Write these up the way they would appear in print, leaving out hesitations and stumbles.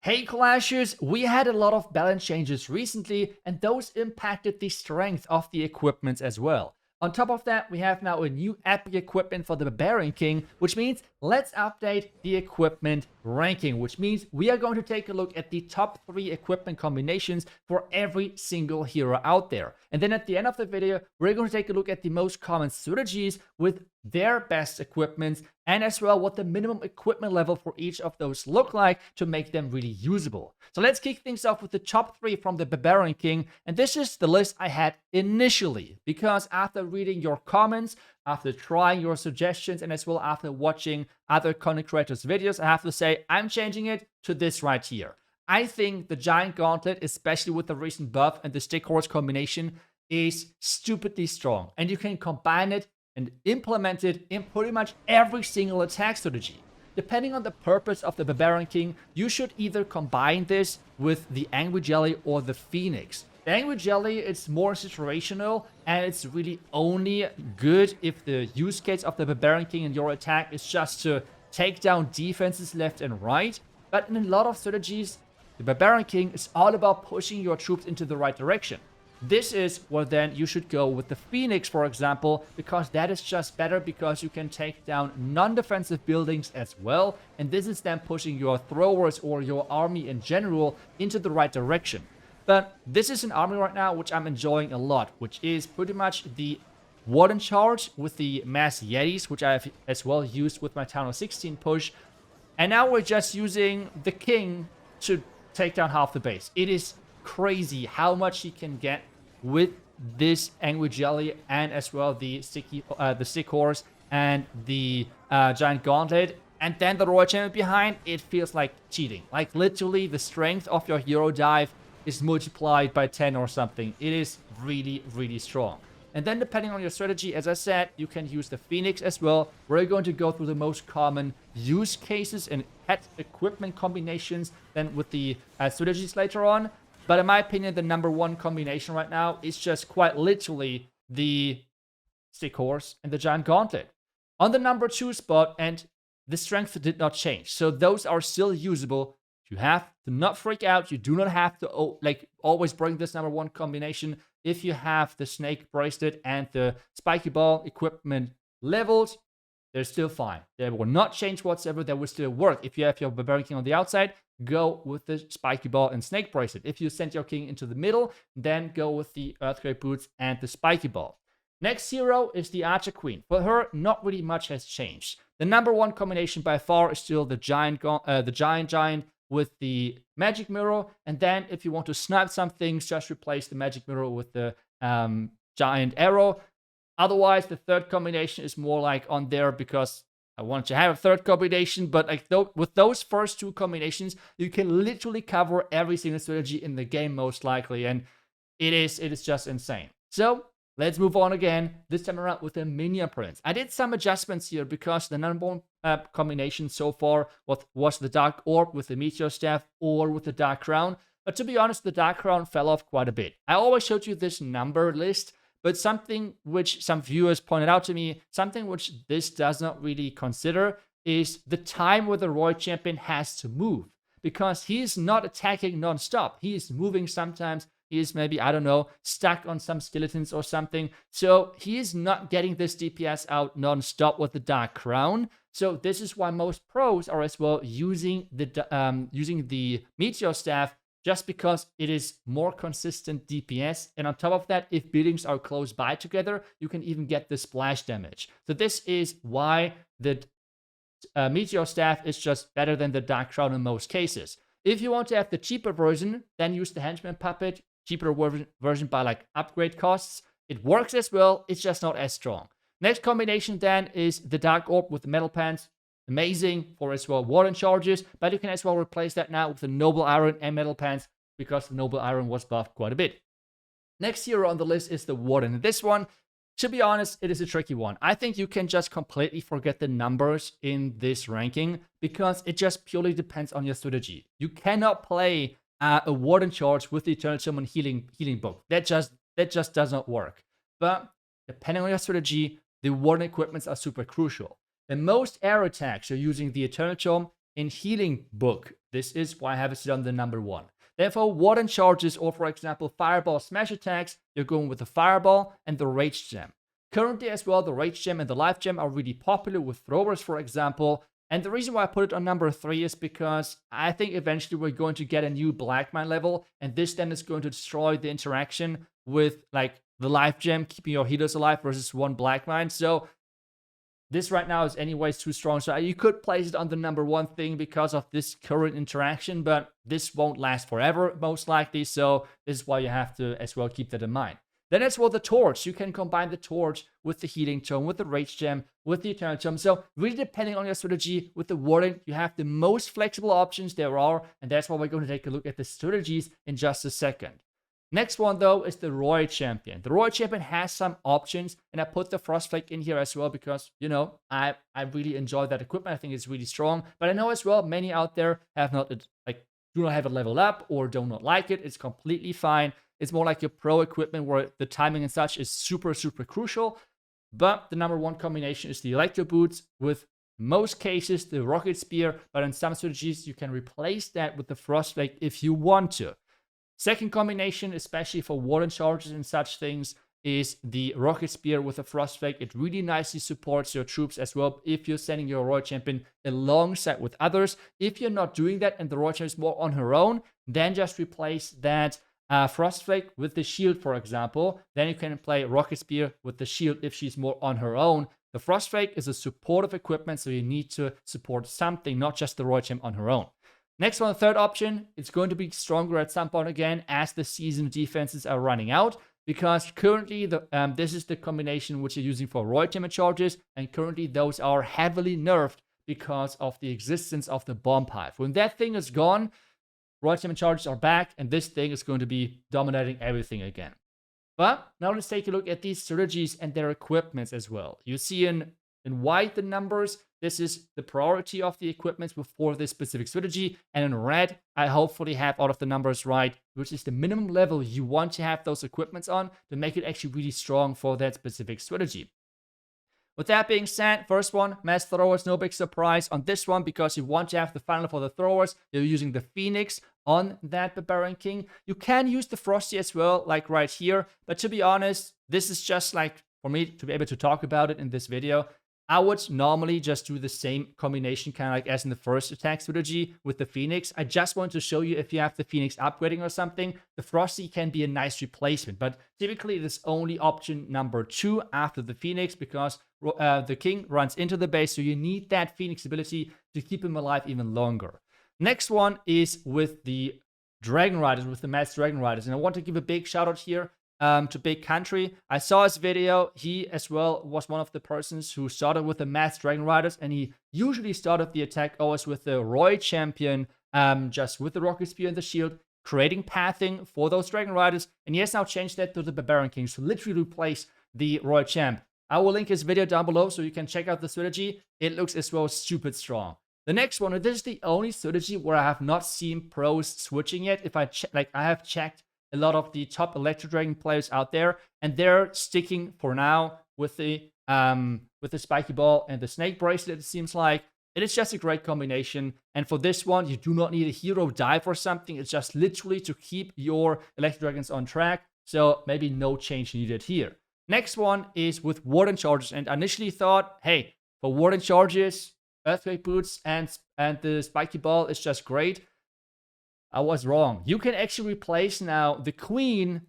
Hey Clashers, we had a lot of balance changes recently, and those impacted the strength of the equipment as well. On top of that, we have now a new epic equipment for the Barbarian King, which means let's update the equipment ranking, which means we are going to take a look at the top 3 equipment combinations for every single hero out there. And then at the end of the video, we're going to take a look at the most common strategies with their best equipments, and as well what the minimum equipment level for each of those look like to make them really usable. So let's kick things off with the top 3 from the Barbarian King, and this is the list I had initially, because after reading your comments, after trying your suggestions, and as well after watching other content creators' videos, I have to say I'm changing it to this right here. I think the Giant Gauntlet, especially with the recent buff and the Stick Horse combination, is stupidly strong, and you can combine it and implement it in pretty much every single attack strategy. Depending on the purpose of the Barbarian King, you should either combine this with the Angry Jelly or the Phoenix. The Angry Jelly is more situational, and it's really only good if the use case of the Barbarian King in your attack is just to take down defenses left and right. But in a lot of strategies, the Barbarian King is all about pushing your troops into the right direction. This is where then you should go with the Phoenix, for example, because that is just better because you can take down non-defensive buildings as well, and this is then pushing your throwers or your army in general into the right direction. But this is an army right now which I'm enjoying a lot, which is pretty much the warden charge with the mass Yetis, which I have as well used with my Town of 16 push. And now we're just using the King to take down half the base. It is crazy how much he can get with this Angry Jelly, and as well the Stick Horse and the Giant Gauntlet, and then the Royal Champion behind. It feels like cheating. Like literally the strength of your hero dive is multiplied by 10 or something. It is really, really strong. And then depending on your strategy, as I said, you can use the Phoenix as well. We're going to go through the most common use cases and pet equipment combinations then with the strategies later on. But in my opinion, the number 1 combination right now is just quite literally the Stick Horse and the Giant Gauntlet. On the number 2 spot, and the strength did not change. So those are still usable. You have to not freak out. You do not have to always bring this number 1 combination. If you have the Snake Bracelet and the Spiky Ball equipment leveled, they're still fine. They will not change whatsoever. They will still work. If you have your Barbarian King on the outside, go with the Spiky Ball and Snake Bracelet. If you send your King into the middle, then go with the Earthquake Boots and the Spiky Ball. Next hero is the Archer Queen. For her, not really much has changed. The number 1 combination by far is still the Giant with the Magic Mirror. And then if you want to snipe some things, just replace the Magic Mirror with the Giant Arrow. Otherwise, the third combination is more like on there because I want to have a third combination, but like with those first 2 combinations, you can literally cover every single strategy in the game most likely, and it is just insane. So let's move on again, this time around with the Minion Prince. I did some adjustments here because the number 1 combination so far was the Dark Orb with the Meteor Staff or with the Dark Crown, but to be honest, the Dark Crown fell off quite a bit. I always showed you this number list, but something which some viewers pointed out to me, something which this does not really consider, is the time where the Royal Champion has to move. Because he is not attacking non-stop. He is moving sometimes. He is maybe, I don't know, stuck on some skeletons or something. So he is not getting this DPS out non-stop with the Dark Crown. So this is why most pros are as well using the Meteor Staff, just because it is more consistent DPS. And on top of that, if buildings are close by together, you can even get the splash damage. So this is why the Meteor Staff is just better than the Dark Crown in most cases. If you want to have the cheaper version, then use the Henchman Puppet. Cheaper version by like upgrade costs. It works as well, it's just not as strong. Next combination then is the Dark Orb with the Metal Pants. Amazing for as well warden charges, but you can as well replace that now with the Noble Iron and Metal Pants because the Noble Iron was buffed quite a bit. Next hero on the list is the Warden. And this one, to be honest, it is a tricky one. I think you can just completely forget the numbers in this ranking because it just purely depends on your strategy. You cannot play a Warden charge with the Eternal Tome and healing book. That just does not work. But depending on your strategy, the Warden equipments are super crucial. In most air attacks, you're using the Eternal Tome in healing book. This is why I have it on the number 1. Therefore, warden charges or, for example, fireball smash attacks, you're going with the fireball and the rage gem. Currently as well, the rage gem and the life gem are really popular with throwers, for example. And the reason why I put it on number 3 is because I think eventually we're going to get a new black mine level, and this then is going to destroy the interaction with like the life gem, keeping your healers alive versus one black mine. So this right now is anyways too strong. So you could place it on the number 1 thing because of this current interaction, but this won't last forever, most likely. So this is why you have to as well keep that in mind. Then as well the torch. You can combine the torch with the healing tome, with the rage gem, with the eternal tome. So really depending on your strategy with the warden, you have the most flexible options there are. And that's why we're going to take a look at the strategies in just a second. Next one, though, is the Royal Champion. The Royal Champion has some options, and I put the Frostflake in here as well because, you know, I really enjoy that equipment. I think it's really strong. But I know as well many out there have not, like, do not have it leveled up or do not like it. It's completely fine. It's more like your pro equipment where the timing and such is super, super crucial. But the number 1 combination is the Electro Boots with most cases the Rocket Spear. But in some strategies, you can replace that with the Frostflake if you want to. Second combination, especially for warden charges and such things, is the Rocket Spear with a Frostflake. It really nicely supports your troops as well if you're sending your Royal Champion alongside with others. If you're not doing that and the Royal Champion is more on her own, then just replace that Frostflake with the shield, for example. Then you can play Rocket Spear with the shield if she's more on her own. The Frostflake is a supportive equipment, so you need to support something, not just the Royal Champion on her own. Next one, the third option, it's going to be stronger at some point again as the season defenses are running out, because currently this is the combination which you're using for Royal Champion charges, and currently those are heavily nerfed because of the existence of the bomb hive. When that thing is gone, Royal Champion charges are back, and this thing is going to be dominating everything again. But now let's take a look at these strategies and their equipments as well. You see in white the numbers. This is the priority of the equipments before this specific strategy. And in red, I hopefully have all of the numbers right, which is the minimum level you want to have those equipments on to make it actually really strong for that specific strategy. With that being said, first one, mass throwers, no big surprise on this one because you want to have the final for the throwers. You're using the Phoenix on that Barbarian King. You can use the Frosty as well, like right here. But to be honest, this is just like for me to be able to talk about it in this video. I would normally just do the same combination, kind of like as in the first attack strategy with the Phoenix. I just want to show you if you have the Phoenix upgrading or something, the Frosty can be a nice replacement. But typically it is only option number 2 after the Phoenix because the King runs into the base. So you need that Phoenix ability to keep him alive even longer. Next one is with the Dragon Riders, with the Mass Dragon Riders. And I want to give a big shout out here to Big Country. I saw his video. He as well was one of the persons who started with the Mass Dragon Riders, and he usually started the attack always with the Royal Champion, just with the Rocket Spear and the shield, creating pathing for those Dragon Riders, and he has now changed that to the Barbarian King, so literally replace the Royal Champ. I will link his video down below so you can check out the strategy. It looks as well stupid strong. The next one, and this is the only strategy where I have not seen pros switching yet. If I have checked a lot of the top Electro Dragon players out there, and they're sticking for now with the Spiky Ball and the Snake Bracelet, it seems like. It is just a great combination, and for this one, you do not need a hero dive or something. It's just literally to keep your Electro Dragons on track, so maybe no change needed here. Next one is with Warden Charges, and I initially thought, hey, for Warden Charges, Earthquake Boots and the Spiky Ball is just great. I was wrong. You can actually replace now the Queen,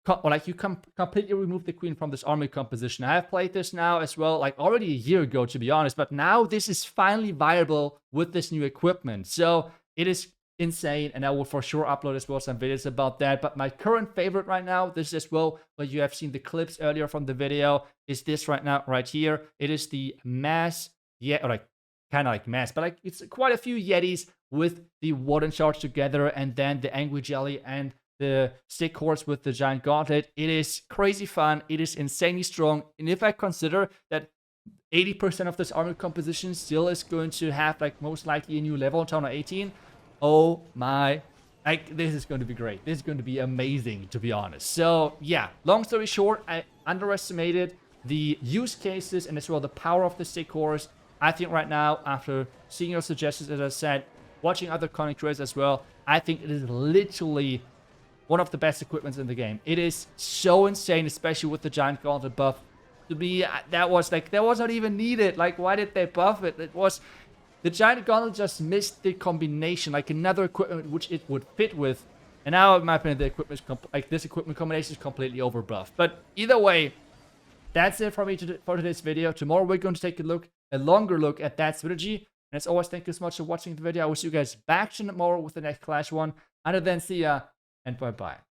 or like you completely remove the Queen from this army composition. I have played this now as well, like already a year ago, to be honest, but now this is finally viable with this new equipment. So it is insane, and I will for sure upload as well some videos about that. But my current favorite right now, this as well, where you have seen the clips earlier from the video, is this right now, right here. It is the mass, or like kind of like mass, but like it's quite a few Yetis with the Warden Charge together, and then the Angry Jelly and the Stick Horse with the Giant Gauntlet. It is crazy fun. It is insanely strong. And if I consider that 80% of this army composition still is going to have like most likely a new level in Town 18, oh my, like this is going to be great. This is going to be amazing, to be honest. So yeah, long story short, I underestimated the use cases and as well the power of the Stick Horse. I think right now, after seeing your suggestions, as I said, watching other content creators as well, I think it is literally one of the best equipments in the game. It is so insane, especially with the Giant Gauntlet buff. To me, that was not even needed. Like, why did they buff it? The Giant Gauntlet just missed the combination, like another equipment which it would fit with. And now, in my opinion, the equipment this equipment combination is completely overbuffed. But either way, that's it for me for today's video. Tomorrow we're going to take a longer look at that strategy. And as always, thank you so much for watching the video. I will see you guys back tomorrow with the next Clash one. Until then, see ya and bye bye.